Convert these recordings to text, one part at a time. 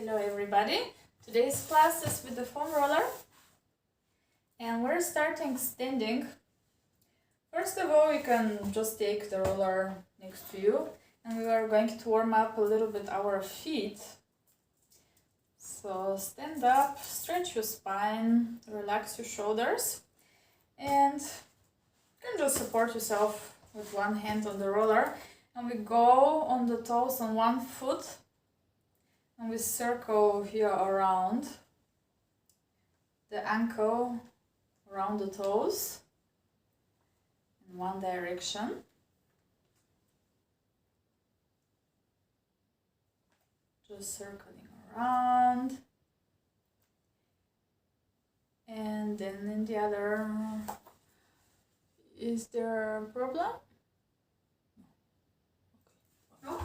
Hello everybody, today's class is with the foam roller and we're starting standing. First of all, you can just take the roller next to you and we are going to warm up a little bit our feet. So stand up, stretch your spine, relax your shoulders, and you can just support yourself with one hand on the roller, and we go on the toes on one foot and we circle here around the ankle, around the toes in one direction. Just circling around, and then in the other. Is there a problem? No.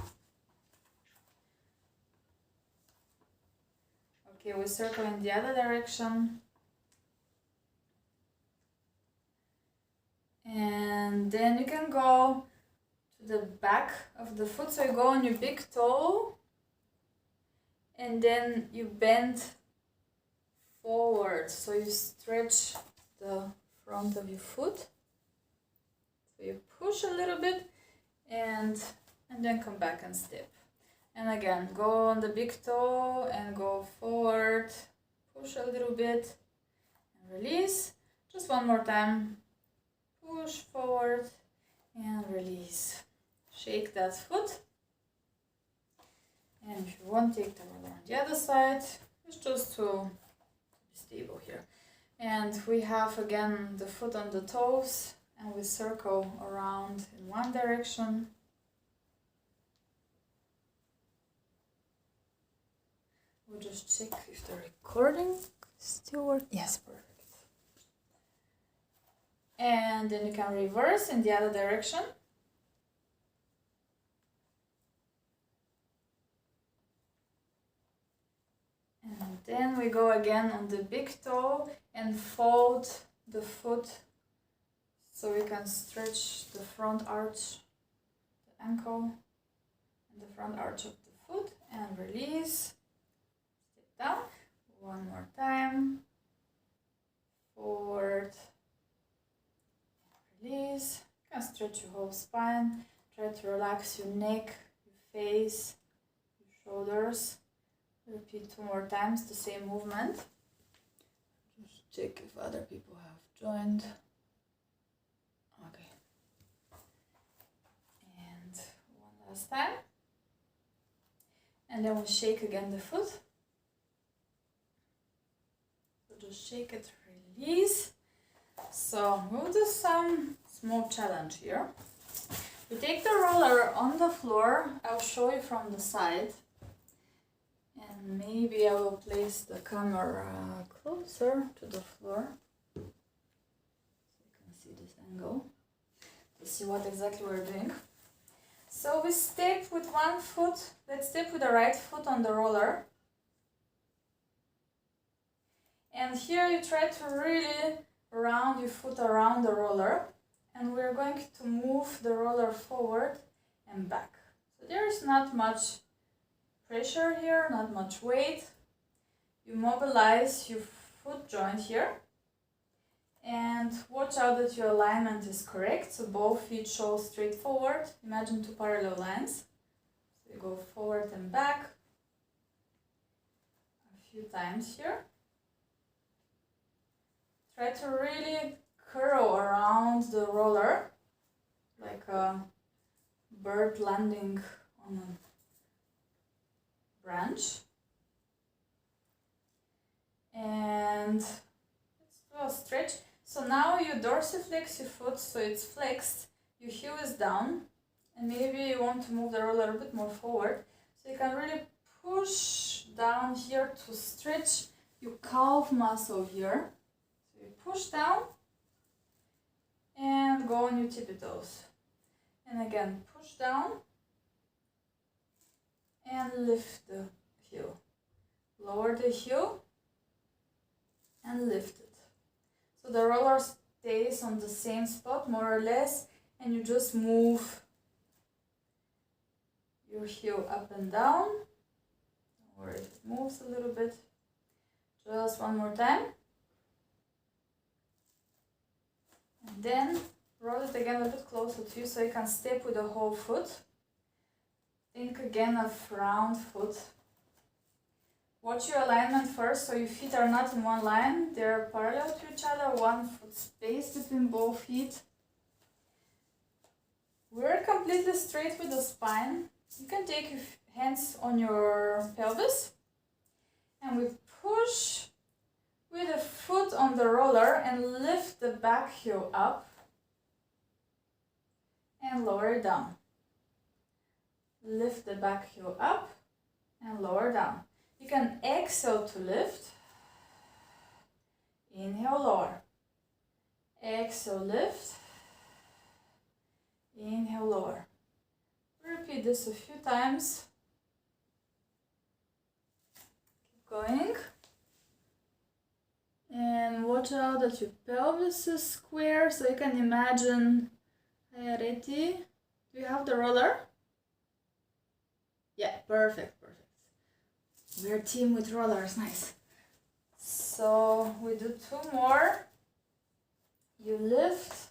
Okay, we circle in the other direction. And then you can go to the back of the foot, so you go on your big toe and then you bend forward, so you stretch the front of your foot. So you push a little bit and then come back and step. And again, go on the big toe and go forward, push a little bit and release. Just one more time. Push forward and release. Shake that foot. And if you want, take the roller on the other side. It's just to be stable here. And we have again the foot on the toes and we circle around in one direction. We'll just check if the recording still works. Yes, perfect. And then you can reverse in the other direction. And then we go again on the big toe and fold the foot so we can stretch the front arch, the ankle, and the front arch of the foot, and release. Step down. One more time. Forward. Release. You can stretch your whole spine. Try to relax your neck, your face, your shoulders. Repeat 2 more times the same movement. Just check if other people have joined. Okay. And one last time. And then we shake again the foot. So just shake it, release. So we'll do some small challenge here. We take the roller on the floor. I'll show you from the side. And maybe I will place the camera closer to the floor so you can see this angle to see what exactly we're doing. So we step with one foot. Let's step with the right foot on the roller. And here you try to really round your foot around the roller. And we're going to move the roller forward and back. So there is not much pressure here, not much weight. You mobilize your foot joint here and watch out that your alignment is correct, so both feet show straight forward. Imagine 2 parallel lines. So you go forward and back a few times here. Try to really curl around the roller like a bird landing on a branch. And let's do a stretch. So now you dorsiflex your foot so it's flexed, your heel is down, and maybe you want to move the roller a bit more forward. So you can really push down here to stretch your calf muscle here. So you push down and go on your tippy toes. And again, push down and lift the heel. Lower the heel and lift it. So the roller stays on the same spot more or less, and you just move your heel up and down. Don't worry if it moves a little bit. Just one more time. And then roll it again a bit closer to you so you can step with the whole foot. Think again of round foot. Watch your alignment first, so your feet are not in one line. They're parallel to each other, 1 foot space between both feet. We're completely straight with the spine. You can take your hands on your pelvis. And we push with the foot on the roller and lift the back heel up. And lower it down. Lift the back heel up and lower down. You can exhale to lift. Inhale, lower. Exhale, lift. Inhale, lower. Repeat this a few times. Keep going. And watch out that your pelvis is square, so you can imagine. Ready? Do you have the roller? Yeah, perfect. We're a team with rollers, nice. So we do 2 more. You lift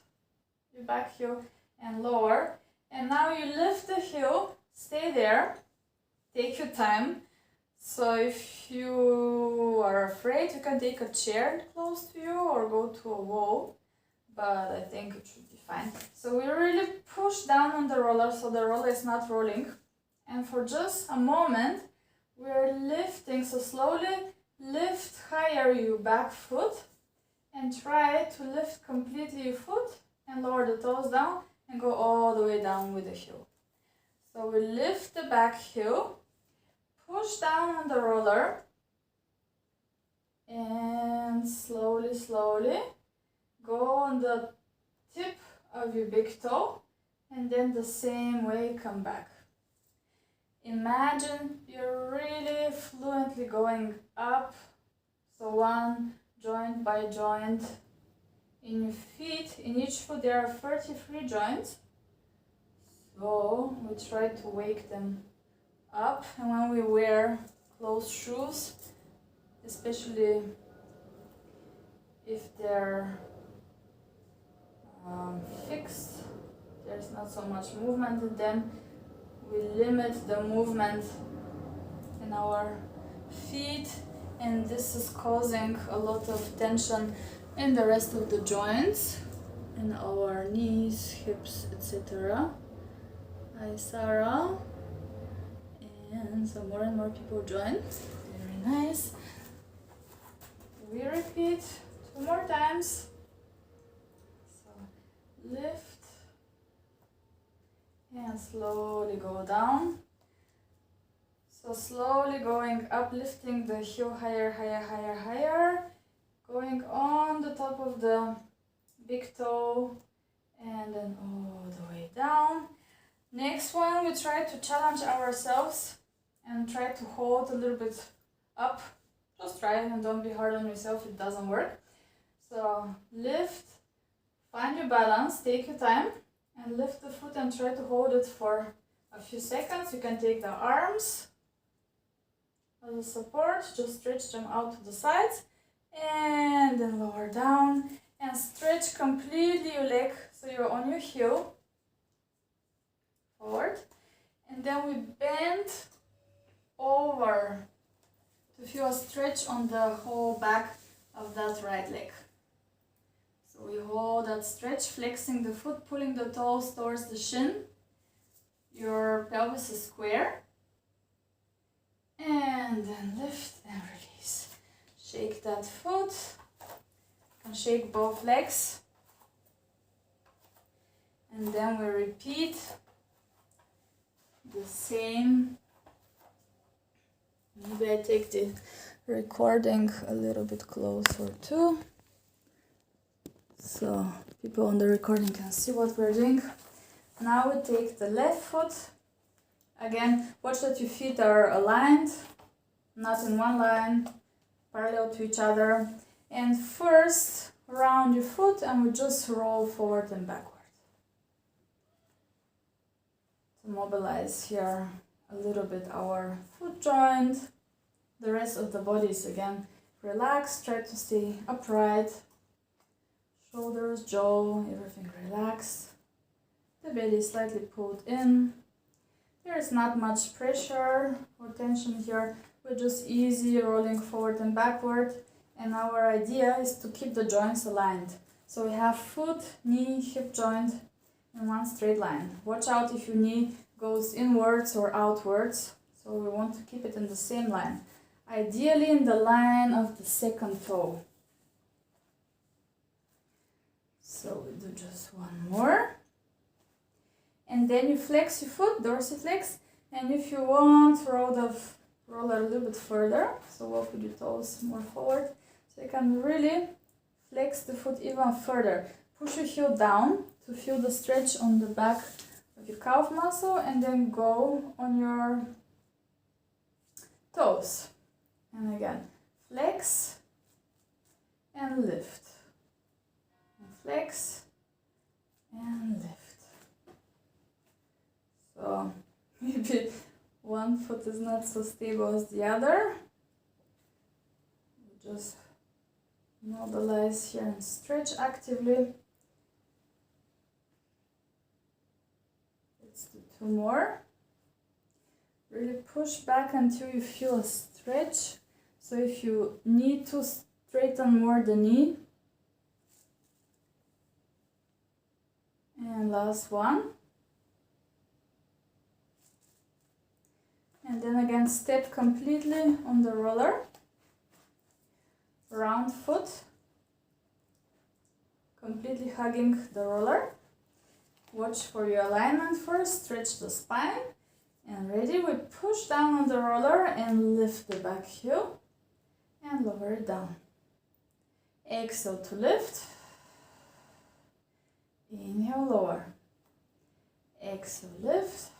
your back heel and lower. And now you lift the heel, stay there, take your time. So if you are afraid, you can take a chair close to you or go to a wall. But I think it should be fine. So we really push down on the roller so the roller is not rolling. And for just a moment, we're lifting, so slowly lift higher your back foot and try to lift completely your foot and lower the toes down and go all the way down with the heel. So we lift the back heel, push down on the roller and slowly go on the tip of your big toe and then the same way come back. Imagine you're really fluently going up, so one joint by joint. In your feet, in each foot there are 33 joints, so we try to wake them up. And when we wear closed shoes, especially if they're fixed, there's not so much movement in them. We limit the movement in our feet, and this is causing a lot of tension in the rest of the joints, in our knees, hips, etc. Hi Sarah. And so more and more people join. Very nice. We repeat 2 more times. So lift. And slowly go down. So slowly going up, lifting the heel higher. Going on the top of the big toe and then all the way down. Next one, we try to challenge ourselves and try to hold a little bit up. Just try and don't be hard on yourself, it doesn't work. So lift, find your balance, take your time. And lift the foot and try to hold it for a few seconds. You can take the arms as a support, just stretch them out to the sides and then lower down and stretch completely your leg so you're on your heel forward, and then we bend over to feel a stretch on the whole back of that right leg. So we hold that stretch, flexing the foot, pulling the toes towards the shin. Your pelvis is square. And then lift and release. Shake that foot. And shake both legs. And then we repeat the same. Maybe I take the recording a little bit closer too, so people on the recording can see what we're doing. Now we take the left foot. Again, watch that your feet are aligned, not in one line, parallel to each other. And first, round your foot and we just roll forward and backward. To mobilize here a little bit our foot joint. The rest of the body is again relaxed. Try to stay upright. Shoulders, jaw, everything relaxed. The belly slightly pulled in. There is not much pressure or tension here. We're just easy rolling forward and backward. And our idea is to keep the joints aligned. So we have foot, knee, hip joint in one straight line. Watch out if your knee goes inwards or outwards. So we want to keep it in the same line. Ideally in the line of the second toe. So we do just one more. And then you flex your foot, dorsiflex. And if you want, roll a little bit further. So walk with your toes more forward. So you can really flex the foot even further. Push your heel down to feel the stretch on the back of your calf muscle, and then go on your toes. And again, flex and lift. And flex and lift. So maybe one foot is not so stable as the other. Just mobilize here and stretch actively. Let's do two more. Really push back until you feel a stretch. So if you need to straighten more the knee. And last one. And then again, step completely on the roller. Round foot, completely hugging the roller. Watch for your alignment first, stretch the spine, and ready, we push down on the roller and lift the back heel and lower it down. Exhale to lift, inhale, lower, exhale, lift,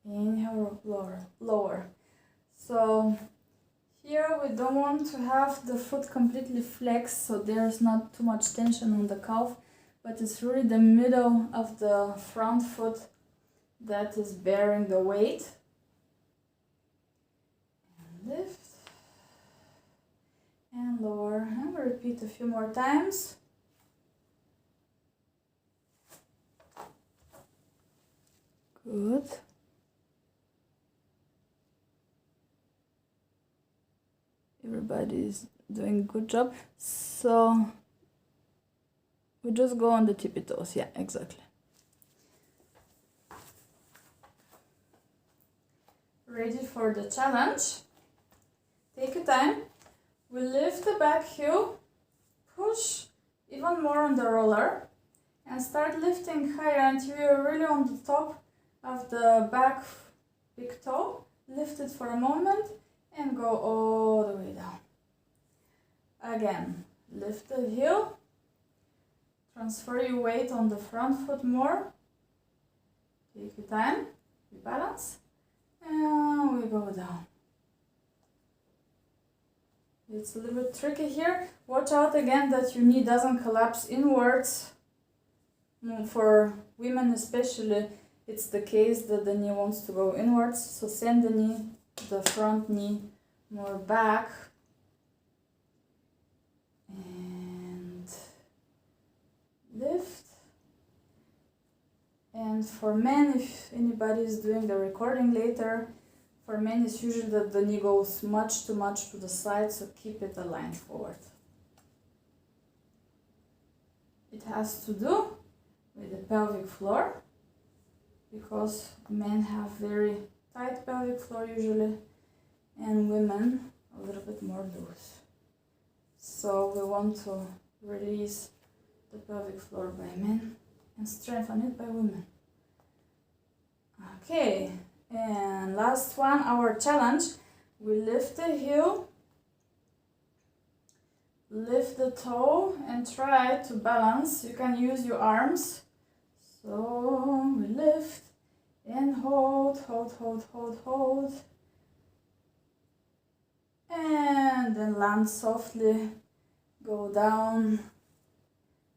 inhale, lower. So here we don't want to have the foot completely flexed, so there's not too much tension on the calf, but it's really the middle of the front foot that is bearing the weight. And lift and lower, and we'll repeat a few more times. Good. Everybody is doing a good job. So we just go on the tippy toes. Yeah, exactly. Ready for the challenge? Take your time. We lift the back heel, push even more on the roller, and start lifting higher until you're really on the top of the back big toe. Lift it for a moment and go all the way down. Again, lift the heel, transfer your weight on the front foot more. Take your time, rebalance, and we go down. It's a little bit tricky here. Watch out again that your knee doesn't collapse inwards. For women especially, it's the case that the knee wants to go inwards, so send the front knee more back. And lift. And for men, if anybody is doing the recording later, for men it's usually that the knee goes much too much to the side, so keep it aligned forward. It has to do with the pelvic floor, because men have very tight pelvic floor usually, and women a little bit more loose. So we want to release the pelvic floor by men and strengthen it by women. Okay, and last one, our challenge. We lift the heel, lift the toe, and try to balance. You can use your arms. So we lift and hold. And then land softly, go down.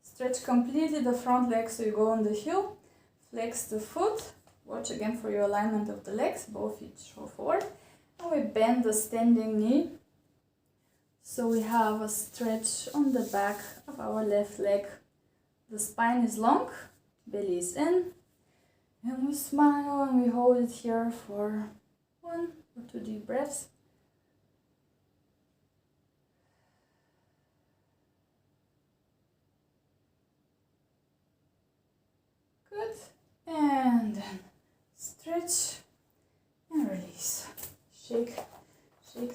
Stretch completely the front leg, so you go on the heel. Flex the foot. Watch again for your alignment of the legs, both feet show forward. We bend the standing knee. So we have a stretch on the back of our left leg. The spine is long, belly is in. And we smile and we hold it here for 1 or 2 deep breaths. Good. And then stretch and release. Shake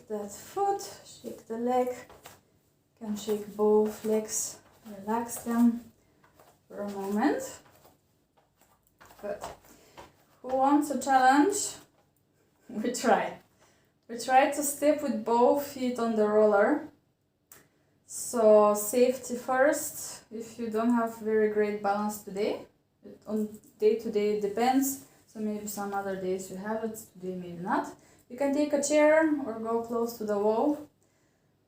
that foot, shake the leg. You can shake both legs, relax them for a moment. Good. Who wants a challenge? We try. We try to step with both feet on the roller. So safety first. If you don't have very great balance today, on day to day it depends. So maybe some other days you have it, today maybe not. You can take a chair or go close to the wall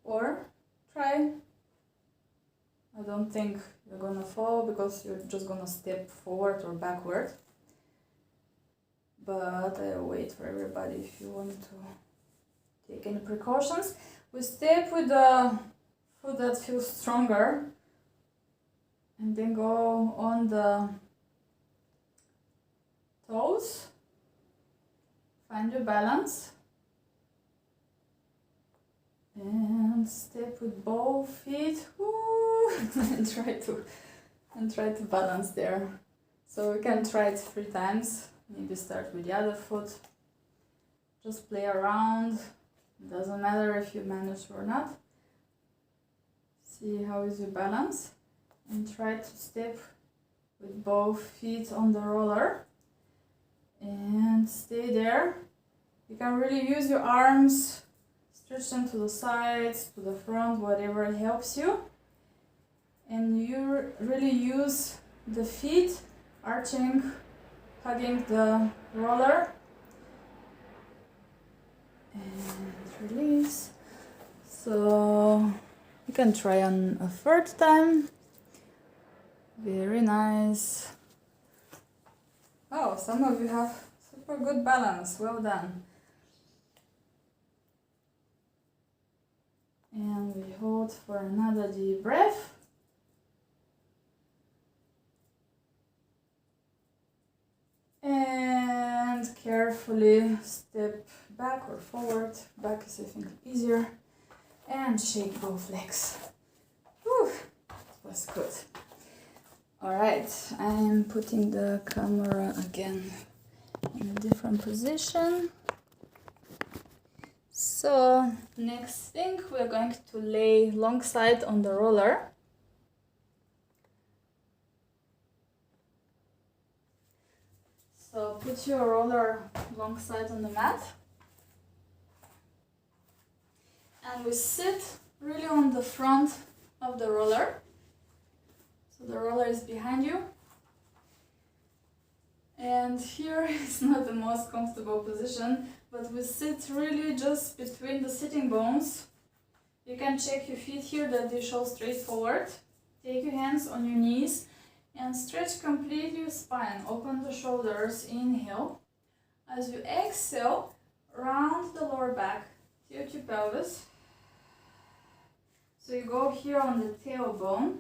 or try. I don't think you're gonna fall because you're just gonna step forward or backward. But I'll wait for everybody if you want to take any precautions. We step with the foot that feels stronger and then go on the toes. Find your balance and step with both feet. Woo! and try to balance there. So we can try it 3 times. Maybe start with the other foot. Just play around. It doesn't matter if you manage or not. See how is your balance and try to step with both feet on the roller. And stay there. You can really use your arms, stretch them to the sides, to the front, whatever helps you. And you really use the feet arching, hugging the roller. And release. So you can try on a 3rd time. Very nice. Oh, some of you have super good balance. Well done. And we hold for another deep breath. And carefully step back or forward. Back is, I think, easier. And shake both legs. Whew, that was good. Alright, I am putting the camera again in a different position. So, next thing, we're going to lay long side on the roller. So, put your roller long side on the mat. And we sit really on the front of the roller. So the roller is behind you. And here is not the most comfortable position, but we sit really just between the sitting bones. You can check your feet here that they show straight forward. Take your hands on your knees and stretch completely your spine. Open the shoulders, inhale. As you exhale, round the lower back, tilt your pelvis. So you go here on the tailbone.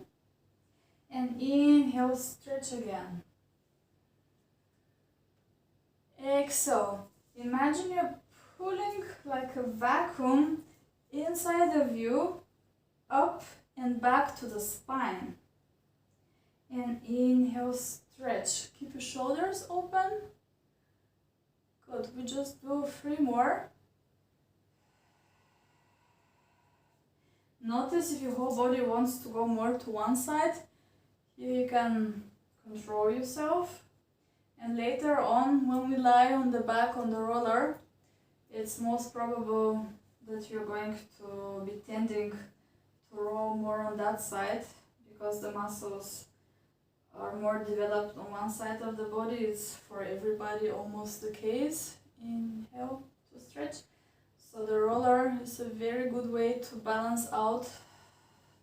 And inhale, stretch again. Exhale. Imagine you're pulling like a vacuum inside of you, up and back to the spine. And inhale, stretch. Keep your shoulders open. Good. We just do 3 more. Notice if your whole body wants to go more to one side. Here you can control yourself, and later on when we lie on the back on the roller, it's most probable that you're going to be tending to roll more on that side because the muscles are more developed on one side of the body. It's for everybody almost the case. Inhale to stretch. So the roller is a very good way to balance out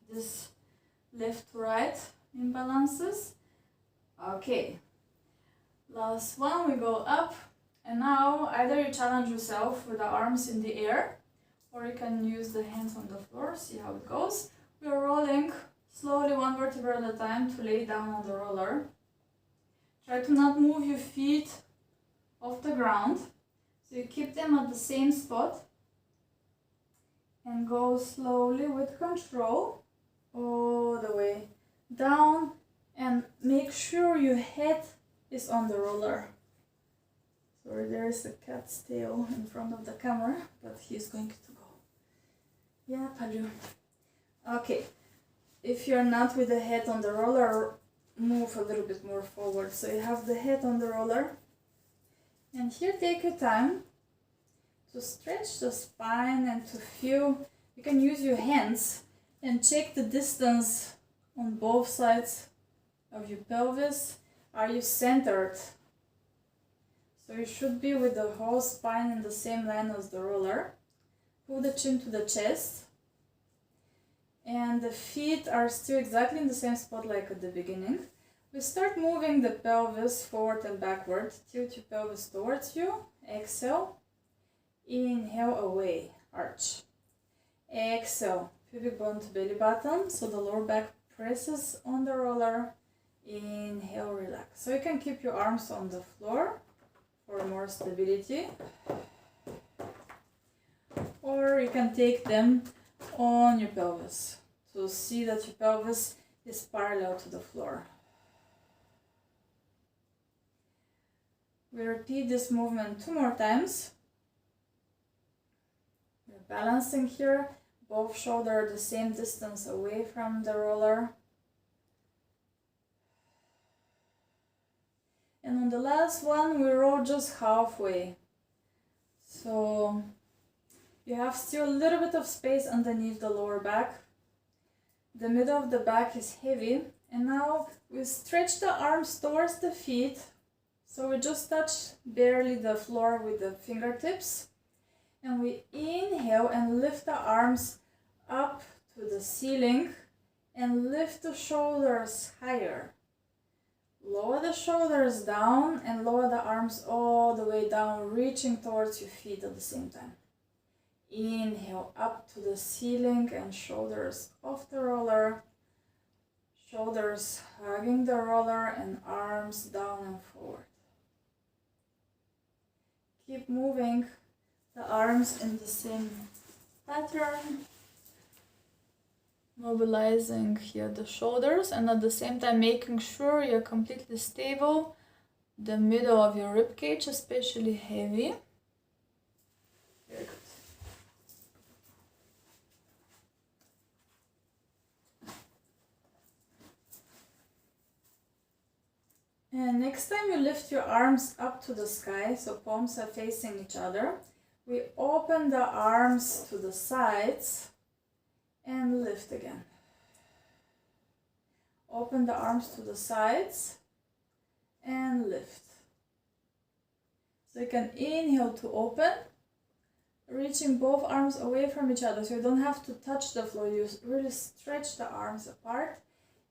this left to right imbalances. Okay, last one, we go up And now either you challenge yourself with the arms in the air, or you can use the hands on the floor, see how it goes. We are rolling slowly one vertebra at a time to lay down on the roller. Try to not move your feet off the ground, so you keep them at the same spot. And go slowly with control all the way down, and make sure your head is on the roller. Sorry, there is a cat's tail in front of the camera, but he's going to go. Yeah, Palu. Okay, if you're not with the head on the roller, move a little bit more forward. So you have the head on the roller. And here take your time to stretch the spine and to feel. You can use your hands and check the distance on both sides of your pelvis. Are you centered? So you should be with the whole spine in the same line as the roller. Pull the chin to the chest. And the feet are still exactly in the same spot like at the beginning. We start moving the pelvis forward and backward. Tilt your pelvis towards you. Exhale. Inhale away. Arch. Exhale. Pubic bone to belly button. So the lower back presses on the roller. Inhale, relax. So you can keep your arms on the floor for more stability. Or you can take them on your pelvis to see that your pelvis is parallel to the floor. We repeat this movement 2 more times. We're balancing here, both shoulders the same distance away from the roller. And on the last one, we roll just halfway. So you have still a little bit of space underneath the lower back. The middle of the back is heavy. And now we stretch the arms towards the feet. So we just touch barely the floor with the fingertips. And we inhale and lift the arms up to the ceiling and lift the shoulders higher. Lower the shoulders down and lower the arms all the way down, reaching towards your feet at the same time. Inhale up to the ceiling and shoulders off the roller. Shoulders hugging the roller and arms down and forward. Keep moving the arms in the same pattern. Mobilizing here the shoulders and at the same time making sure you're completely stable. The middle of your rib cage especially heavy. Very good. And next time you lift your arms up to the sky, so palms are facing each other, we open the arms to the sides and lift again. Open the arms to the sides and lift. So you can inhale to open, reaching both arms away from each other, so you don't have to touch the floor. You really stretch the arms apart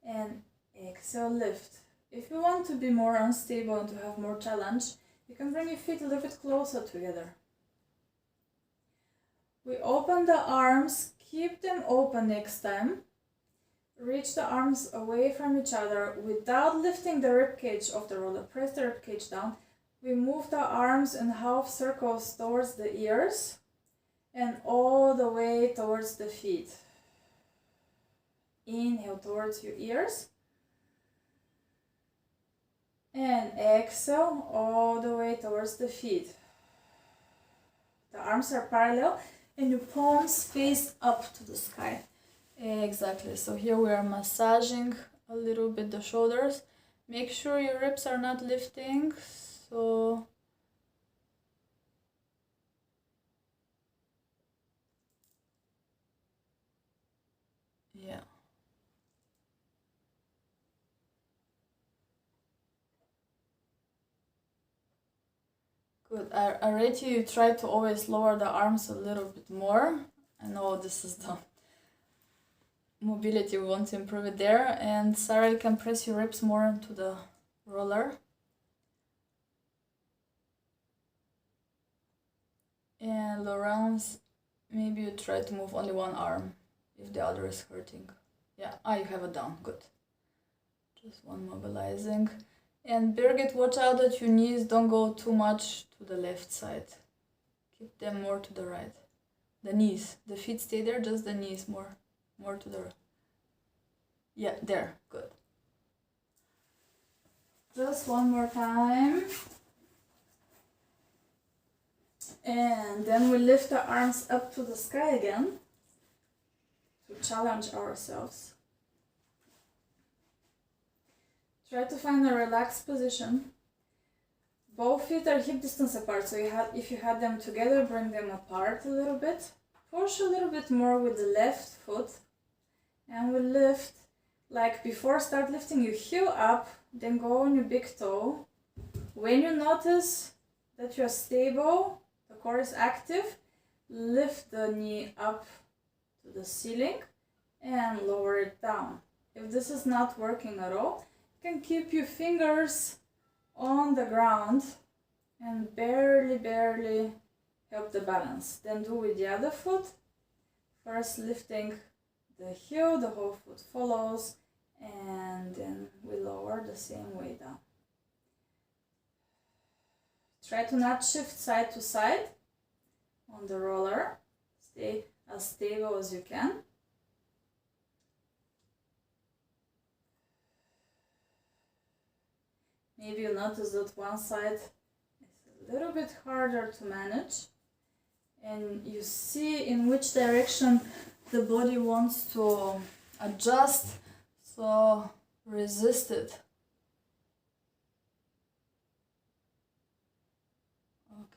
and exhale, lift. If you want to be more unstable and to have more challenge, you can bring your feet a little bit closer together. We open the arms, keep them open next time. Reach the arms away from each other without lifting the rib cage of the roller. Press the rib cage down. We move the arms in half circles towards the ears and all the way towards the feet. Inhale towards your ears. And exhale all the way towards the feet. The arms are parallel and your palms face up to the sky. Exactly. So here we are massaging a little bit the shoulders. Make sure your ribs are not lifting. So yeah. Good. I rate you try to always lower the arms a little bit more. I know this is the mobility, we want to improve it there. And Sarah, you can press your ribs more into the roller. and Laurence, maybe you try to move only one arm if the other is hurting. Yeah, you have it down, good. Just one mobilizing. And Birgit, watch out that your knees don't go too much to the left side. Keep them more to the right. The knees, the feet stay there, just the knees more to the right. Yeah, there, good. Just one more time. And then we lift the arms up to the sky again to challenge ourselves. Try to find a relaxed position. Both feet are hip distance apart, so if you had them together, bring them apart a little bit. Push a little bit more with the left foot. And we lift, like before start lifting, you heel up, then go on your big toe. When you notice that you're stable, the core is active, lift the knee up to the ceiling and lower it down. If this is not working at all, you can keep your fingers on the ground and barely help the balance. Then do with the other foot. First lifting the heel, the whole foot follows, and then we lower the same way down. Try to not shift side to side on the roller. Stay as stable as you can. Maybe you notice that one side is a little bit harder to manage, and you see in which direction the body wants to adjust, so resist it.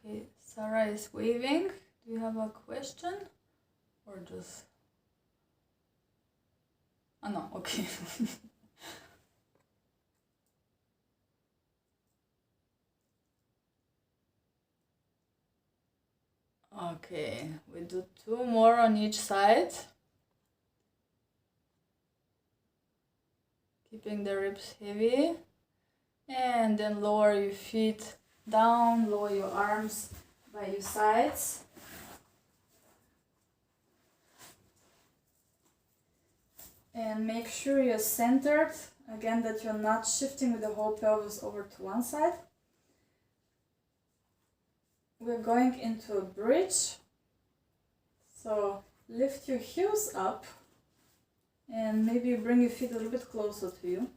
Okay, Sarah is waving. Do you have a question? Or just... Oh no, okay. Okay, we do 2 more on each side. Keeping the ribs heavy. And then lower your feet down, lower your arms by your sides. And make sure you're centered. Again, that you're not shifting with the whole pelvis over to one side. We're going into a bridge. So lift your heels up and maybe bring your feet a little bit closer to you.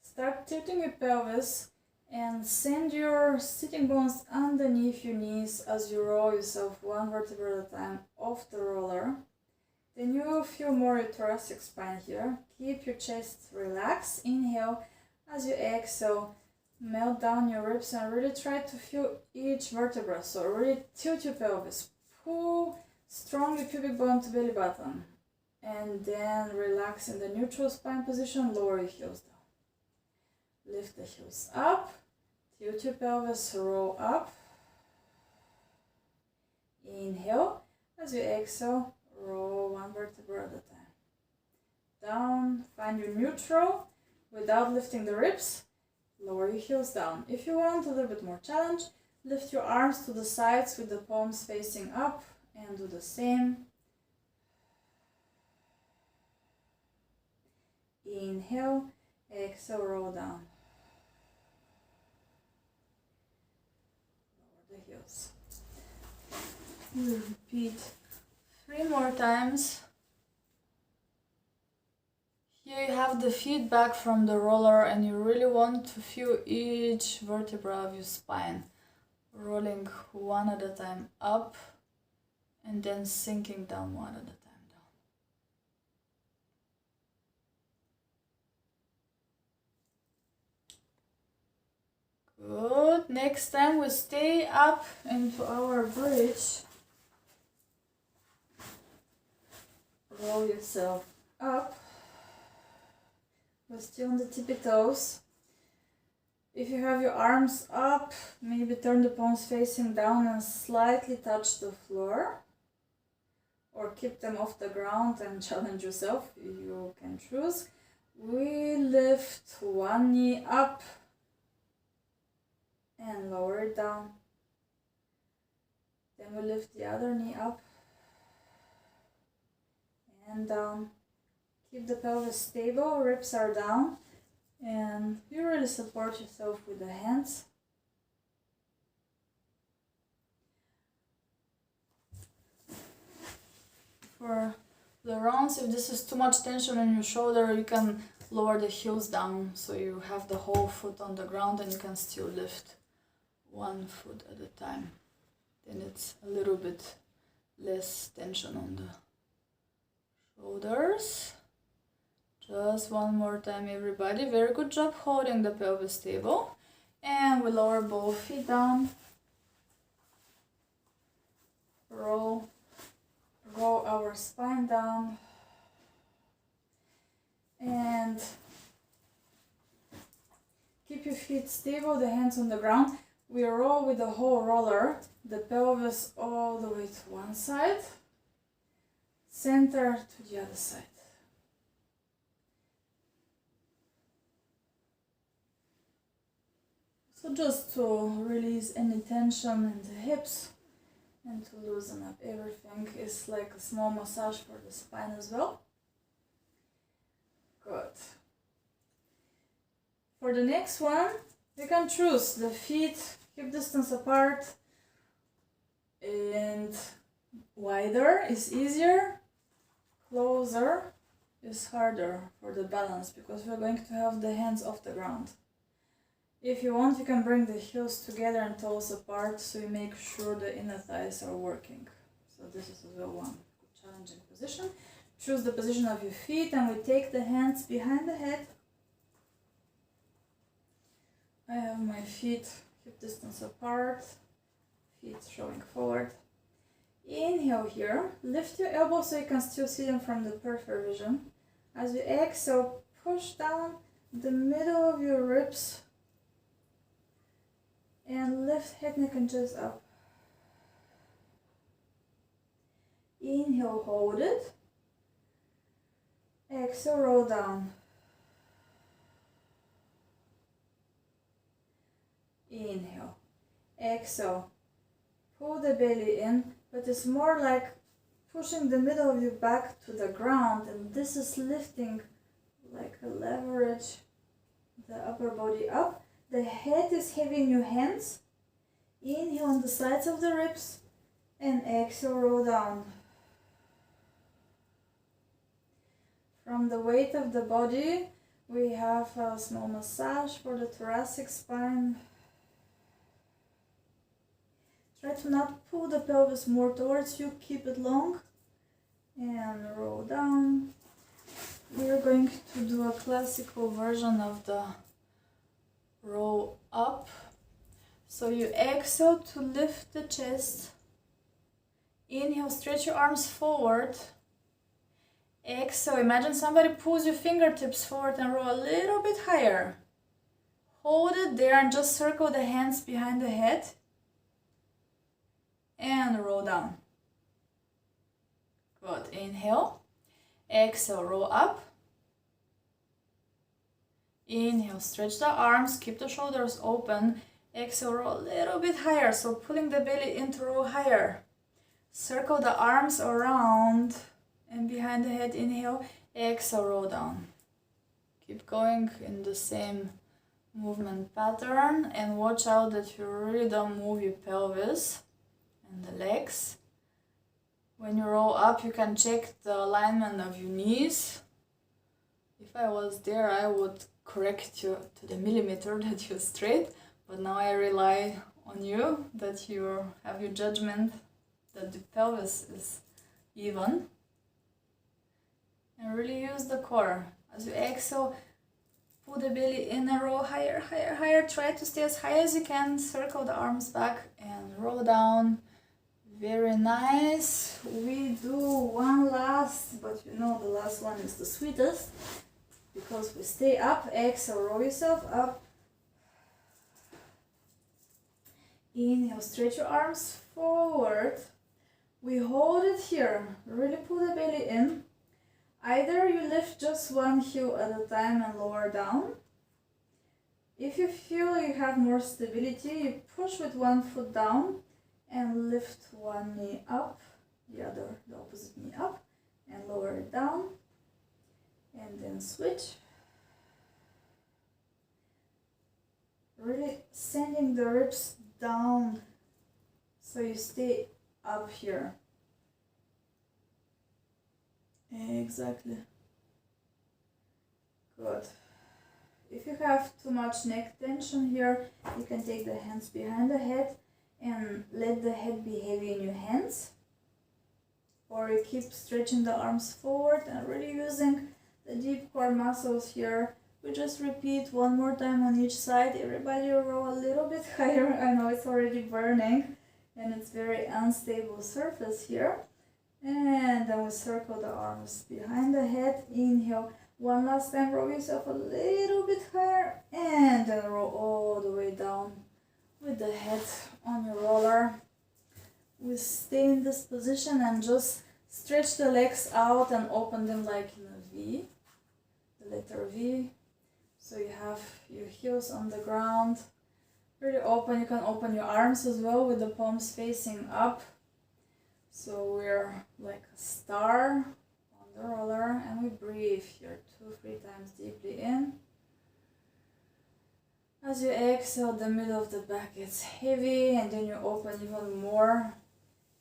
Start tilting your pelvis and send your sitting bones underneath your knees as you roll yourself one vertebra at a time off the roller. Then you will feel more your thoracic spine here. Keep your chest relaxed. Inhale. As you exhale, melt down your ribs and really try to feel each vertebra. So really tilt your pelvis. Pull strongly pubic bone to belly button. And then relax in the neutral spine position. Lower your heels down. Lift the heels up. Tilt your pelvis. Roll up. Inhale. As you exhale, roll one vertebra at a time. Down. Find your neutral without lifting the ribs. Lower your heels down. If you want a little bit more challenge, lift your arms to the sides with the palms facing up and do the same. Inhale, exhale, roll down. Lower the heels. We'll repeat 3 more times. Here you have the feedback from the roller and you really want to feel each vertebra of your spine. Rolling one at a time up and then sinking down one at a time down. Good. Next time we stay up into our bridge. Roll yourself up. We're still on the tippy toes. If you have your arms up, maybe turn the palms facing down and slightly touch the floor. Or keep them off the ground and challenge yourself. You can choose. We lift one knee up and lower it down. Then Then we lift the other knee up and down. Keep the pelvis stable, ribs are down, and you really support yourself with the hands. For the rounds, if this is too much tension in your shoulder, you can lower the heels down so you have the whole foot on the ground and you can still lift one foot at a time. Then it's a little bit less tension on the shoulders. Just one more time, everybody. Very good job holding the pelvis stable. And we lower both feet down. Roll our spine down. And keep your feet stable, the hands on the ground. We roll with the whole roller, the pelvis all the way to one side, center to the other side. So just to release any tension in the hips and to loosen up everything is like a small massage for the spine as well. Good. For the next one, you can choose the feet hip distance apart, and wider is easier, closer is harder for the balance because we're going to have the hands off the ground. If you want, you can bring the heels together and toes apart so you make sure the inner thighs are working. So this is as well one challenging position. Choose the position of your feet and we take the hands behind the head. I have my feet hip distance apart, feet showing forward. Inhale here, lift your elbows so you can still see them from the peripheral vision. As you exhale, push down the middle of your ribs and lift head, neck and chest up. Inhale, hold it. Exhale, roll down. Inhale. Exhale. Pull the belly in, but it's more like pushing the middle of your back to the ground, and this is lifting like a leverage the upper body up. The head is heavy in your hands. Inhale on the sides of the ribs and exhale, roll down. From the weight of the body, we have a small massage for the thoracic spine. Try to not pull the pelvis more towards you, keep it long and roll down. We're going to do a classical version of the roll up. So you exhale to lift the chest. Inhale, stretch your arms forward. Exhale, imagine somebody pulls your fingertips forward and roll a little bit higher. Hold it there and just circle the hands behind the head. And roll down. Good. Inhale. Exhale, roll up. Inhale, stretch the arms, keep the shoulders open. Exhale, roll a little bit higher, so pulling the belly in to roll higher. Circle the arms around and behind the head. Inhale, exhale, roll down. Keep going in the same movement pattern and watch out that you really don't move your pelvis and the legs. When you roll up, you can check the alignment of your knees. If I was there, I would correct you to the millimeter that you're straight, but now I rely on you, that you have your judgment that the pelvis is even. And really use the core. As you exhale, pull the belly in and roll higher, higher, higher. Try to stay as high as you can. Circle the arms back and roll down. Very nice. We do one last, but you know the last one is the sweetest because we stay up. Exhale, roll yourself up. Inhale, stretch your arms forward. We hold it here. Really pull the belly in. Either you lift just one heel at a time and lower down. If you feel you have more stability, you push with one foot down and lift one one knee up, the opposite knee up, and lower it down, and then switch. Really sending the ribs down so you stay up here. Exactly. Good. If you have too much neck tension here, you can take the hands behind the head and let the head be heavy in your hands. Or you keep stretching the arms forward and really using the deep core muscles here. We just repeat one more time on each side. Everybody roll a little bit higher. I know it's already burning and it's very unstable surface here. And then we circle the arms behind the head. Inhale. One last time, roll yourself a little bit higher. And then roll all the way down with the head on your roller. We stay in this position and just stretch the legs out and open them like in a V. The letter V. So you have your heels on the ground. Really open. You can open your arms as well with the palms facing up. So we're like a star on the roller, and we breathe here 2-3 times deeply in. As you exhale, the middle of the back gets heavy, and then you open even more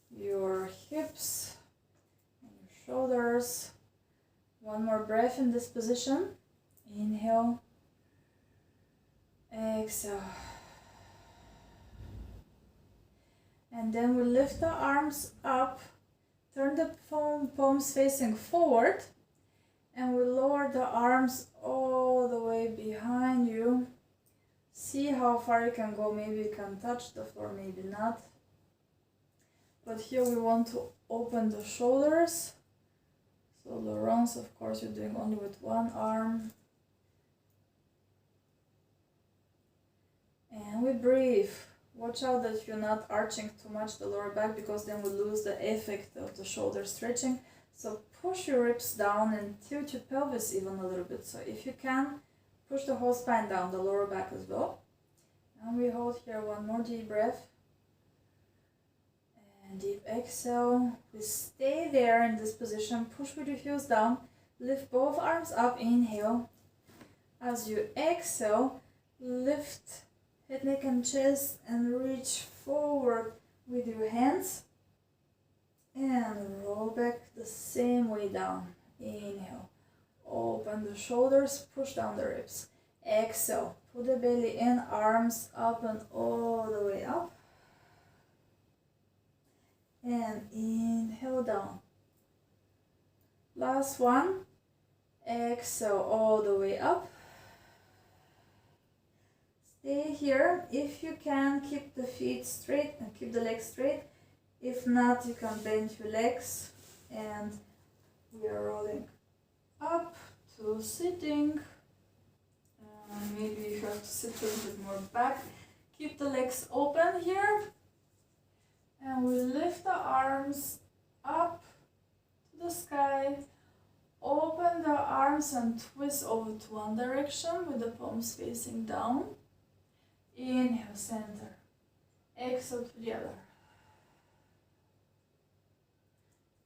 your hips and your shoulders. One more breath in this position. Inhale. Exhale. And then we lift the arms up, turn the palms facing forward, and we lower the arms all the way behind you. See how far you can go. Maybe you can touch the floor, maybe not. But here we want to open the shoulders. So the runs, of course, you're doing only with one arm. And we breathe. Watch out that you're not arching too much the lower back, because then we lose the effect of the shoulder stretching. So push your ribs down and tilt your pelvis even a little bit. So if you can, push the whole spine down, the lower back as well. And we hold here one more deep breath. And deep exhale. We stay there in this position. Push with your heels down. Lift both arms up. Inhale. As you exhale, lift head, neck, and chest, and reach forward with your hands. And roll back the same way down. Inhale. Open the shoulders, push down the ribs. Exhale. Put the belly in, arms up and all the way up. And inhale down. Last one. Exhale all the way up. Stay here. If you can, keep the feet straight and keep the legs straight. If not, you can bend your legs, and we are rolling up to sitting. Maybe you have to sit a little bit more back. Keep the legs open here, and we lift the arms up to the sky. Open the arms and twist over to one direction with the palms facing down. Inhale, center. Exhale to the other.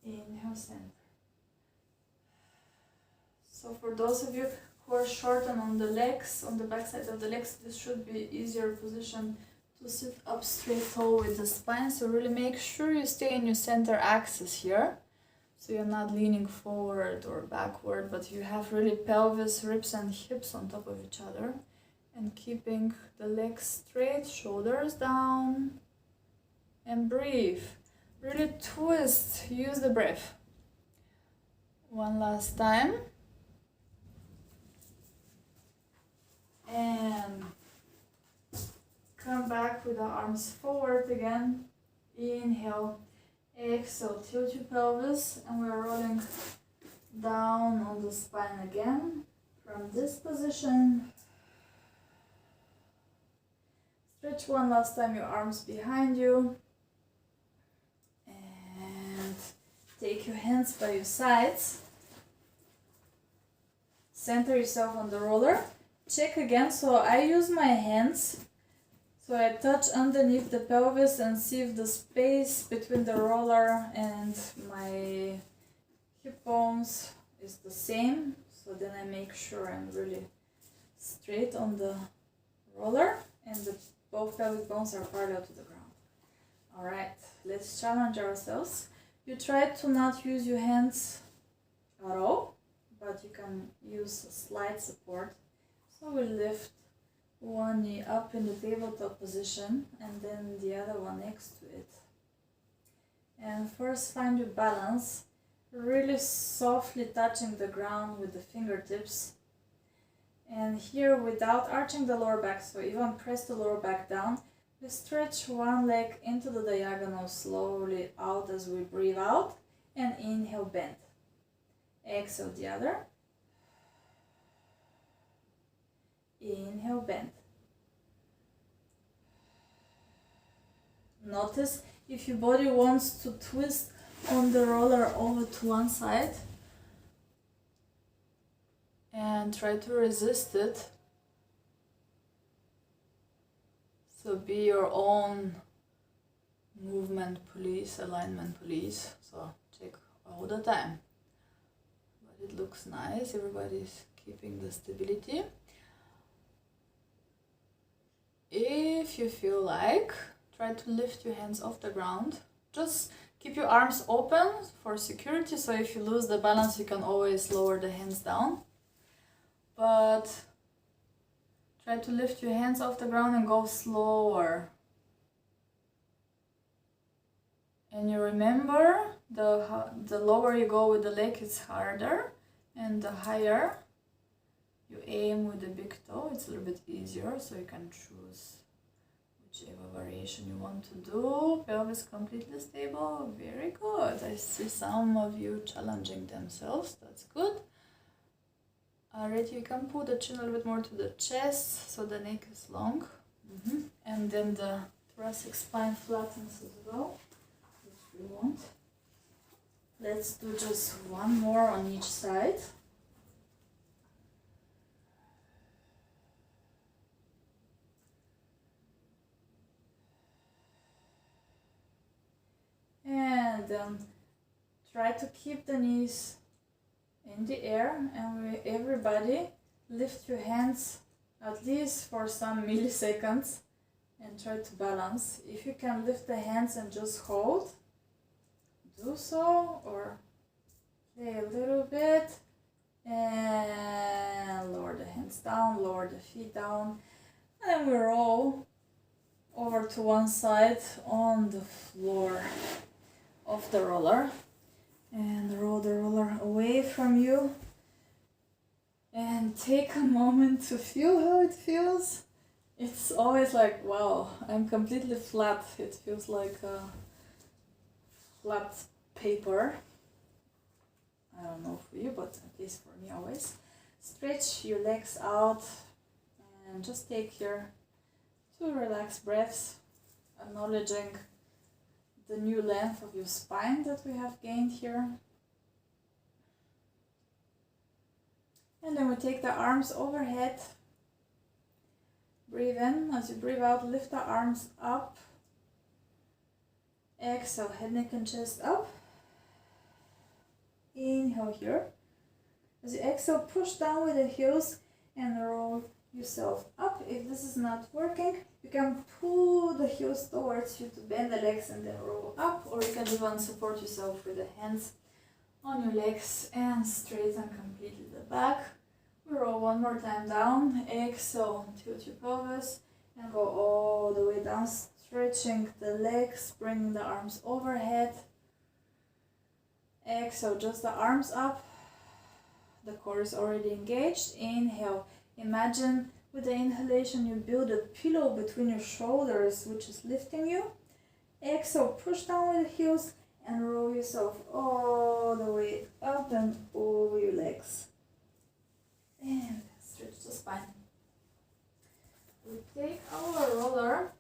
Inhale, center. So for those of you who are short and on the legs, on the back side of the legs, this should be easier position to sit up straight tall with the spine. So really make sure you stay in your center axis here. So you're not leaning forward or backward, but you have really pelvis, ribs and hips on top of each other. And keeping the legs straight, shoulders down, and breathe. Really twist, use the breath. One last time. And come back with the arms forward again. Inhale, exhale, tilt your pelvis, and we're rolling down on the spine again. From this position, stretch one last time your arms behind you. And take your hands by your sides. Center yourself on the roller. Check again. So I use my hands. So I touch underneath the pelvis and see if the space between the roller and my hip bones is the same. So then I make sure I'm really straight on the roller and the both pelvic bones are parallel to the ground. Alright, let's challenge ourselves. You try to not use your hands at all, but you can use a slight support. So we lift one knee up in the tabletop position and then the other one next to it. And first find your balance, really softly touching the ground with the fingertips. And here, without arching the lower back, so even press the lower back down, we stretch one leg into the diagonal slowly out as we breathe out and inhale, bend. Exhale the other. Inhale, bend. Notice if your body wants to twist on the roller over to one side and try to resist it. So be your own movement police, alignment police. So check all the time. But it looks nice, everybody's keeping the stability. If you feel like, try to lift your hands off the ground. Just keep your arms open for security, so if you lose the balance you can always lower the hands down. But try to lift your hands off the ground and go slower. And you remember, the lower you go with the leg it's harder, and the higher you aim with the big toe, it's a little bit easier, so you can choose whichever variation you want to do. Pelvis completely stable, very good. I see some of you challenging themselves, that's good. Alright, you can pull the chin a little bit more to the chest, so the neck is long. And then the thoracic spine flattens as well, if you want. Let's do just one more on each side. And try to keep the knees in the air, and everybody lift your hands at least for some milliseconds and try to balance. If you can lift the hands and just hold, do so, or play a little bit and lower the hands down, lower the feet down, and we roll over to one side on the floor of the roller and roll the roller away from you and take a moment to feel how it feels. It's always like, wow, I'm completely flat. It feels like a flat paper. I don't know for you, but at least for me always. Stretch your legs out and just take here 2 relaxed breaths, acknowledging the new length of your spine that we have gained here. And then we take the arms overhead. Breathe in. As you breathe out, lift the arms up. Exhale, head, neck and chest up. Inhale here. As you exhale, push down with the heels and roll yourself up. If this is not working, you can pull the heels towards you to bend the legs and then roll up, or you can even support yourself with the hands on your legs and straighten completely the back. We roll one more time down. Exhale, tilt your pelvis and go all the way down, stretching the legs, bringing the arms overhead. Exhale, just the arms up. The core is already engaged. Inhale. Imagine with the inhalation you build a pillow between your shoulders, which is lifting you. Exhale, push down with the heels and roll yourself all the way up and over your legs. And stretch the spine. We take our roller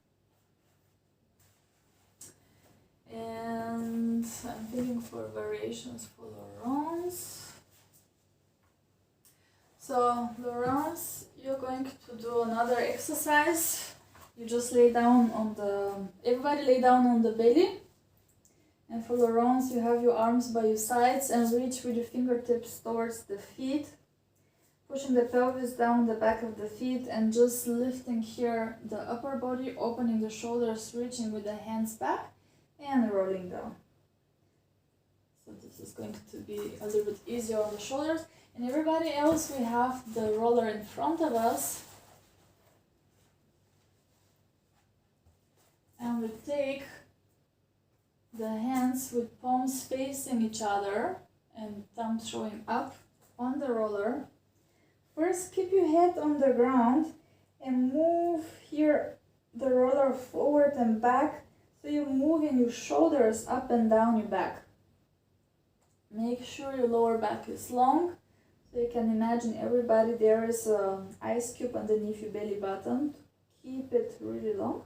and I'm thinking for variations for Laurence. So Laurence, you're going to do another exercise you just lay down on the, everybody lay down on the belly. And for Laurence, you have your arms by your sides and reach with your fingertips towards the feet. Pushing the pelvis down the back of the feet and just lifting here the upper body, opening the shoulders, reaching with the hands back and rolling down. So this is going to be a little bit easier on the shoulders. And everybody else, we have the roller in front of us. And we take the hands with palms facing each other and thumb showing up on the roller. First, keep your head on the ground and move here the roller forward and back, so you're moving your shoulders up and down your back. Make sure your lower back is long, so you can imagine everybody there is an ice cube underneath your belly button. Keep it really long.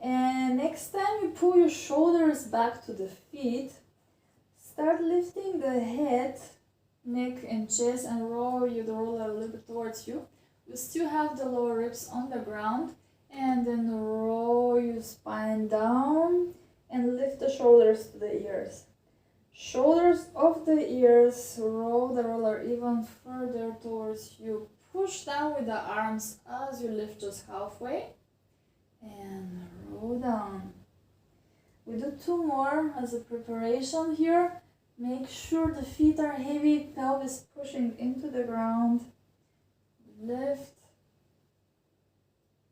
And next time you pull your shoulders back to the feet, start lifting the head, neck and chest and roll the roller a little bit towards you. You still have the lower ribs on the ground, and then roll your spine down and lift the shoulders to the ears. Shoulders off the ears, roll the roller even further towards you. Push down with the arms as you lift just halfway and roll down. We do 2 more as a preparation here. Make sure the feet are heavy, pelvis pushing into the ground. Lift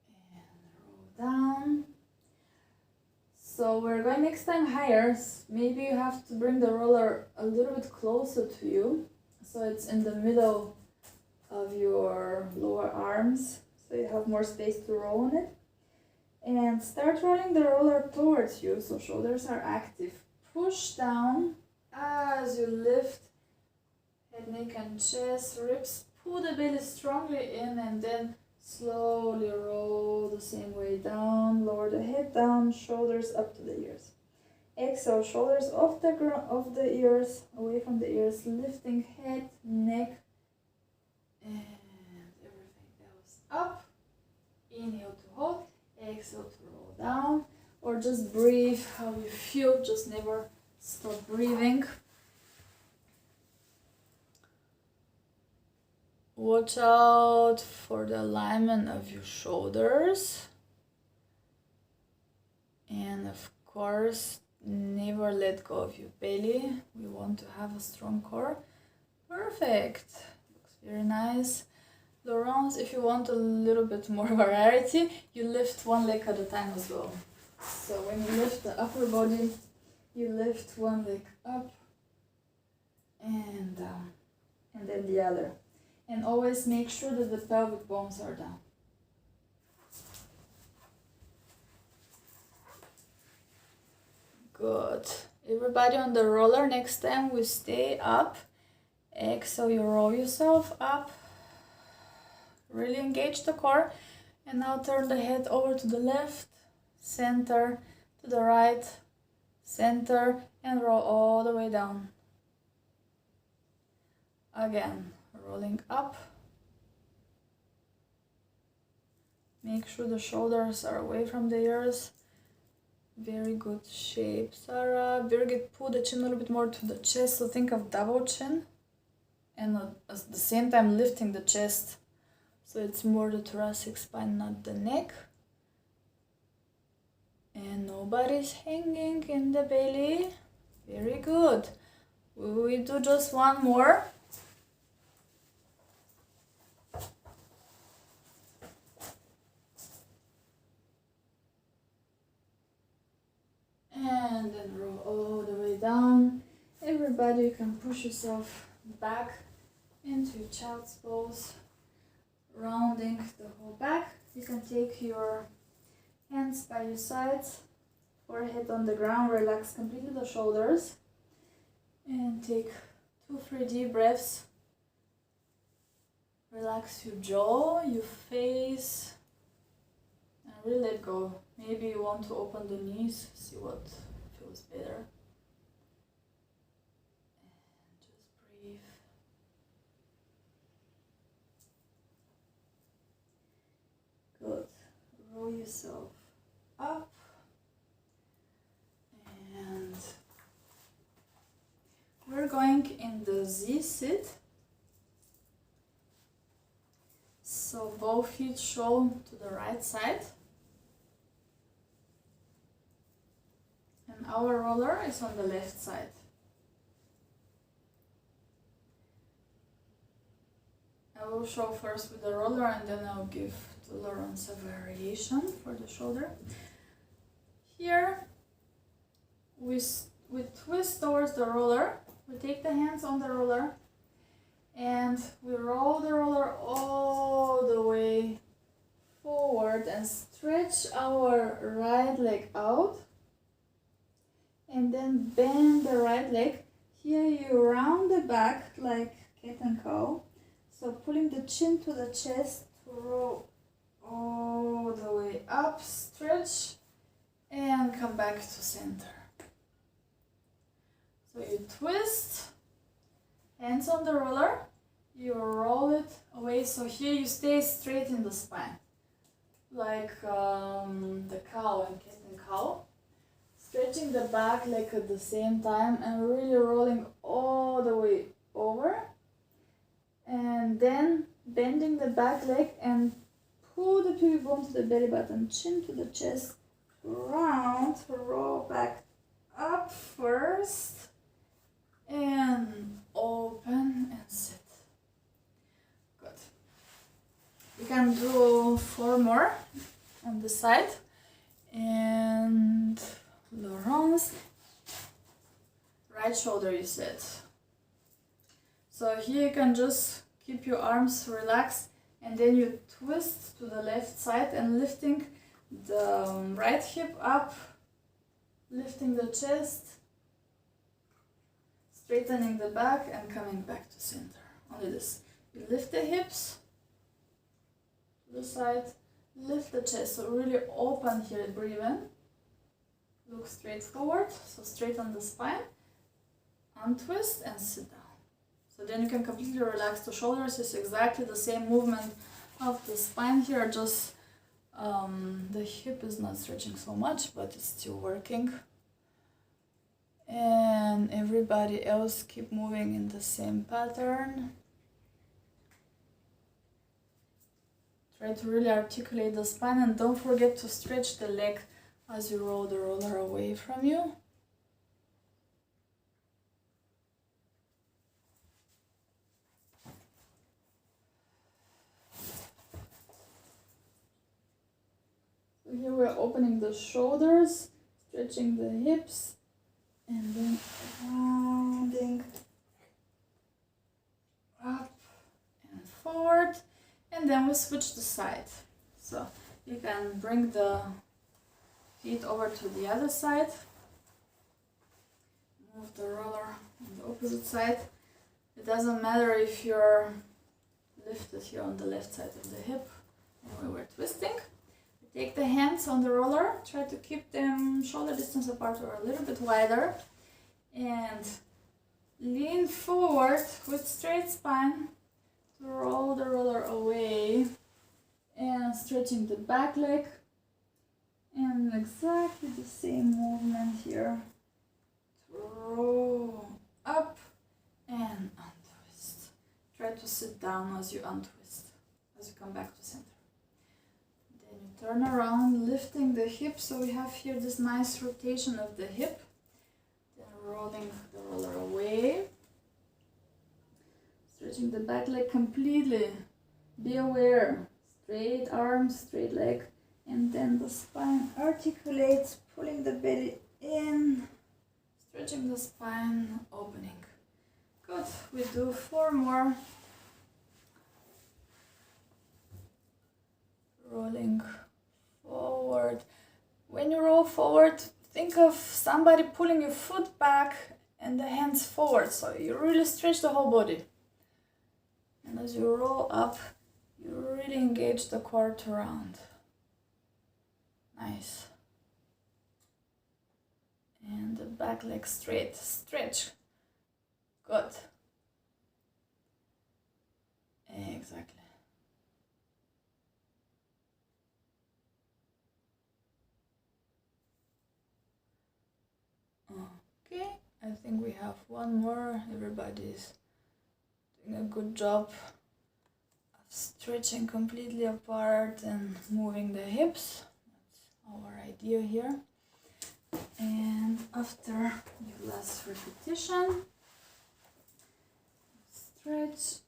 and roll down. So we're going next time higher. Maybe you have to bring the roller a little bit closer to you, so it's in the middle of your lower arms, so you have more space to roll on it. And start rolling the roller towards you, so shoulders are active. Push down as you lift head, neck and chest, ribs. Pull the belly strongly in and then slowly roll the same way down. Lower the head down, shoulders up to the ears. Exhale, shoulders off the ears, away from the ears, lifting head, neck, and everything else up. Inhale to hold, exhale to roll down, or just breathe how you feel, just never stop breathing. Watch out for the alignment of your shoulders, and of course never let go of your belly. We want to have a strong core. Perfect, looks very nice. Laurence, if you want a little bit more variety, you lift one leg at a time as well. So when you lift the upper body, you lift one leg up and down, and then the other. And always make sure that the pelvic bones are down. Good. Everybody on the roller, next time we stay up. Exhale, you roll yourself up. Really engage the core. And now turn the head over to the left, center, to the right, center, and roll all the way down. Again, rolling up. Make sure the shoulders are away from the ears. Very good shape, Sarah. Very good. Pull the chin a little bit more to the chest. So think of double chin. And at the same time lifting the chest. So it's more the thoracic spine, not the neck. And nobody's hanging in the belly. Very good. We do just one more. And then roll all the way down. Everybody, you can push yourself back into your child's pose, rounding the whole back. You can take your hands by your sides, forehead on the ground, relax completely the shoulders, and take 2-3 deep breaths. Relax your jaw, your face, and really let go. Maybe you want to open the knees, see what feels better. And just breathe. Good. Roll yourself up. And we're going in the Z sit. So both feet show to the right side. And our roller is on the left side. I will show first with the roller and then I'll give to Lawrence a variation for the shoulder. Here we twist towards the roller, we take the hands on the roller and we roll the roller all the way forward and stretch our right leg out and then bend the right leg. Here you round the back like cat and cow. So pulling the chin to the chest to roll all the way up, stretch and come back to center. So you twist, hands on the roller, you roll it away. So here you stay straight in the spine, like the cow and cat and cow. Stretching the back leg at the same time and really rolling all the way over. And then bending the back leg and pull the pubic bone to the belly button, chin to the chest, round, roll back up first, and open and sit. Good. We can do 4 more on the side. And Laurence, right shoulder you said. So here you can just keep your arms relaxed and then you twist to the left side and lifting the right hip up, lifting the chest, straightening the back and coming back to center. Only this. You lift the hips to the side, lift the chest, so really open here, breathe in, look straight forward, so straighten the spine, untwist and sit down. So then you can completely relax the shoulders. It's exactly the same movement of the spine here, just the hip is not stretching so much, but it's still working. And everybody else keep moving in the same pattern. Try to really articulate the spine and don't forget to stretch the leg as you roll the roller away from you. So here we're opening the shoulders, stretching the hips, and then rounding up and forward. And then we switch the side. So you can bring the feet over to the other side. Move the roller on the opposite side. It doesn't matter if you're lifted here on the left side of the hip. Anyway, we're twisting. Take the hands on the roller. Try to keep them shoulder distance apart or a little bit wider. And lean forward with straight spine. To roll the roller away and stretching the back leg and exactly the same movement here to roll up and untwist. Try to sit down as you untwist, as you come back to center. Then you turn around, lifting the hip, so we have here this nice rotation of the hip. Then rolling the roller away. Stretching the back leg completely. Be aware. Straight arm, straight leg. And then the spine articulates, pulling the belly in. Stretching the spine, opening. Good. We do 4 more. Rolling forward. When you roll forward, think of somebody pulling your foot back and the hands forward. So you really stretch the whole body. And as you roll up, you really engage the core to round. Nice. And the back leg straight. Stretch. Good. Exactly. think we have one more. Everybody's doing a good job of stretching completely apart and moving the hips. That's our idea here. And after the last repetition, stretch,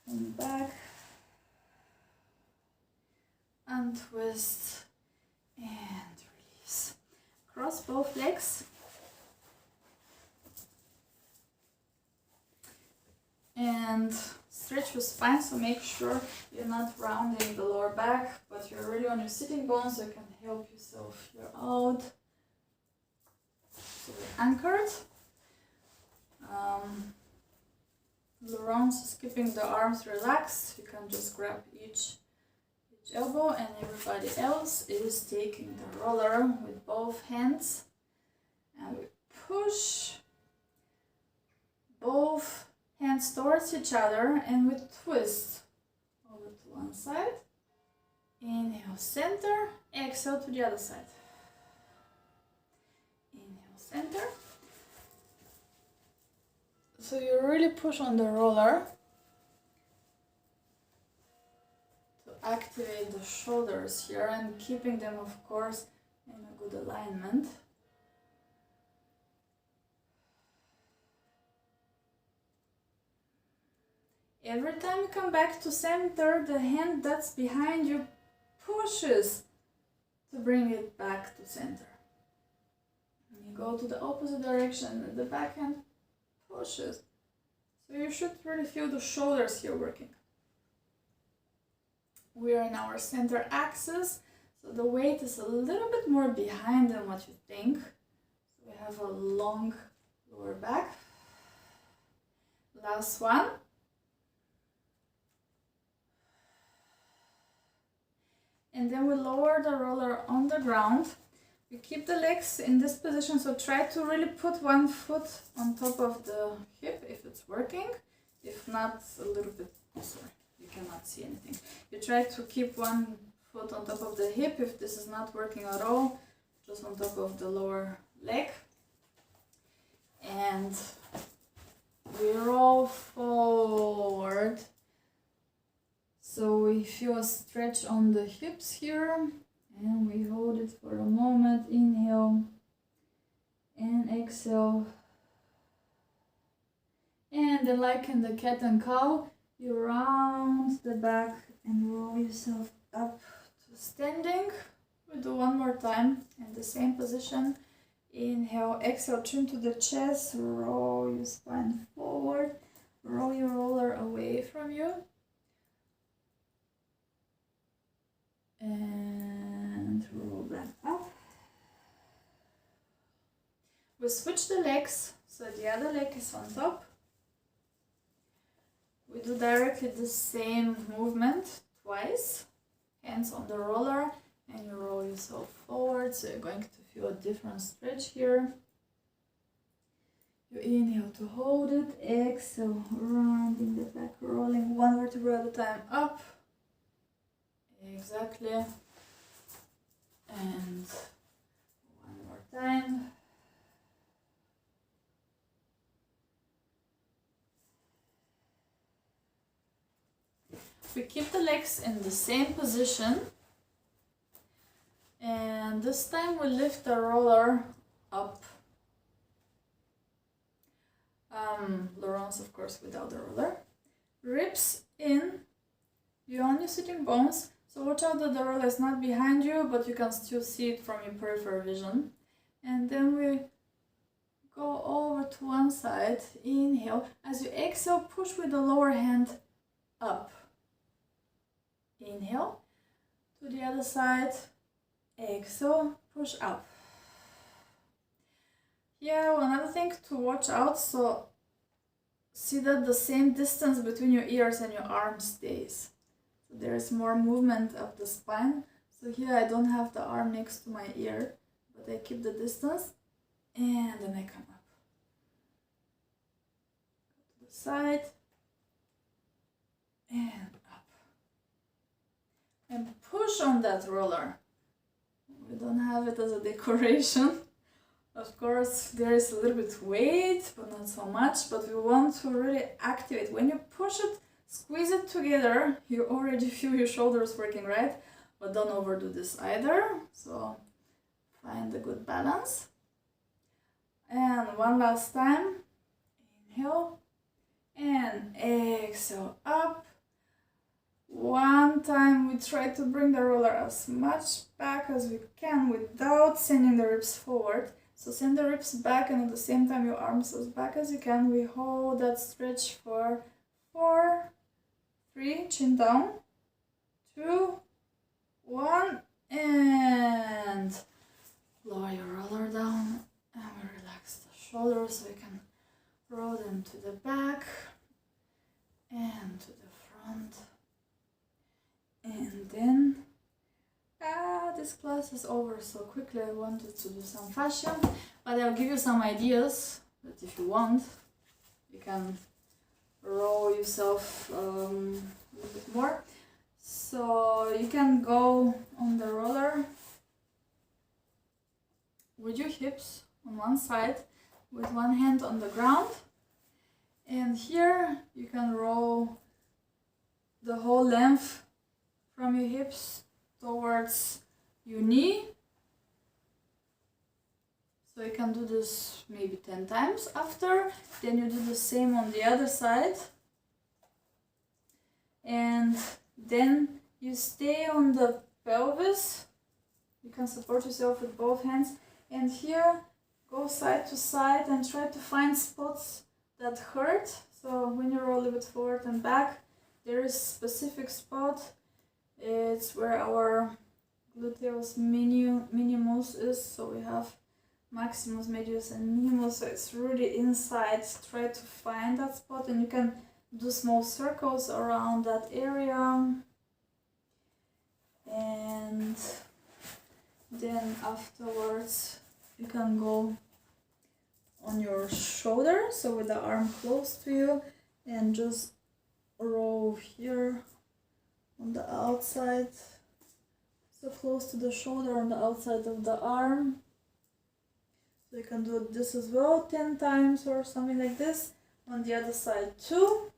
come back, and twist, and release. Cross both legs. And stretch your spine, so make sure you're not rounding the lower back, but you're really on your sitting bones, so you can help yourself here out. So we're anchored. Laurence is keeping the arms relaxed. You can just grab each elbow, and everybody else is taking the roller with both hands. And we push both hands towards each other, and we twist over to one side. Inhale, center. Exhale to the other side. Inhale, center. So you really push on the roller to activate the shoulders here, and keeping them, of course, in a good alignment. Every time you come back to center, the hand that's behind you pushes to bring it back to center. And you go to the opposite direction, and the back hand pushes. So you should really feel the shoulders here working. We are in our center axis, so the weight is a little bit more behind than what you think. So we have a long lower back. Last one. And then we lower the roller on the ground. We keep the legs in this position, so try to really put one foot on top of the hip if it's working. If not, a little bit, sorry, you cannot see anything. You try to keep one foot on top of the hip. If this is not working at all, just on top of the lower leg. And we roll forward. So we feel a stretch on the hips here, and we hold it for a moment. Inhale and exhale. And then, like in the cat and cow, you round the back and roll yourself up to standing. We'll do one more time in the same position. Inhale, exhale, chin to the chest, roll your spine forward, roll your roller away from you. And roll back up. We switch the legs, so the other leg is on top. We do directly the same movement twice. Hands on the roller, and you roll yourself forward, so you're going to feel a different stretch here. You inhale to hold it, exhale, rounding the back, rolling one vertebra at a time up. Exactly. And one more time. We keep the legs in the same position. And this time we lift the roller up. Laurence, of course, without the roller. Ribs in. You're on your sitting bones. So watch out that the roller is not behind you, but you can still see it from your peripheral vision. And then we go over to one side. Inhale. As you exhale, push with the lower hand up. Inhale. To the other side. Exhale. Push up. Yeah, another thing to watch out. So see that the same distance between your ears and your arms stays. There's more movement of the spine. So here I don't have the arm next to my ear, but I keep the distance, and then I come up. Go to the side, and up. And push on that roller. We don't have it as a decoration, Of course, there is a little bit weight, but not so much. But we want to really activate. When you push it, squeeze it together, you already feel your shoulders working, right? But don't overdo this either. So find a good balance. And one last time. Inhale and exhale up. One time we try to bring the roller as much back as we can without sending the ribs forward. So send the ribs back and at the same time your arms as back as you can. We hold that stretch for 4, 3, chin down, 2, 1, and lower your roller down and we relax the shoulders so we can roll them to the back and to the front. And then this class is over so quickly. I wanted to do some fascia, but I'll give you some ideas that if you want you can roll yourself a little bit more. So you can go on the roller with your hips on one side with one hand on the ground, and here you can roll the whole length from your hips towards your knee. So you can do this maybe 10 times after. Then you do the same on the other side. And then you stay on the pelvis. You can support yourself with both hands. And here, go side to side and try to find spots that hurt. So when you roll a bit forward and back, there is a specific spot. It's where our gluteus minimus is. So we have maximus, medius and minimus. So it's really inside. Try to find that spot and you can do small circles around that area. And then afterwards you can go on your shoulder, so with the arm close to you, and just roll here on the outside, so close to the shoulder on the outside of the arm. So you can do this as well 10 times or something like this. On the other side too.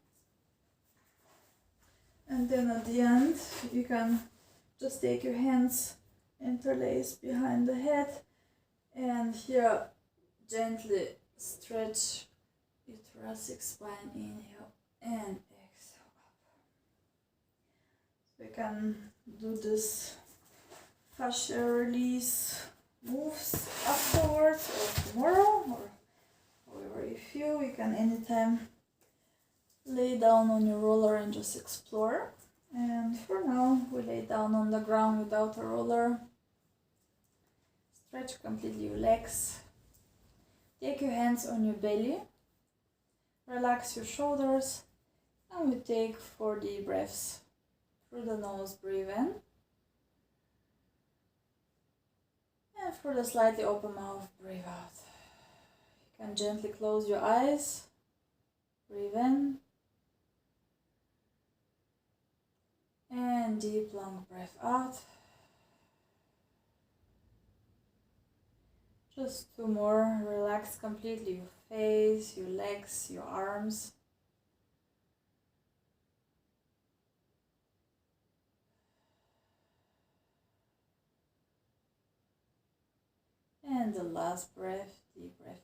And then at the end you can just take your hands, interlace behind the head, and here gently stretch your thoracic spine. Inhale and exhale up. So you can do this fascia release moves afterwards or tomorrow, or however you feel. You can anytime lay down on your roller and just explore. And for now we lay down on the ground without a roller. Stretch completely your legs. Take your hands on your belly. Relax your shoulders. And we take 4 deep breaths. Through the nose, breathe in. And through the slightly open mouth, breathe out. You can gently close your eyes. Breathe in. And deep long breath out. Just 2 more. Relax completely your face, your legs, your arms. And the last breath, deep breath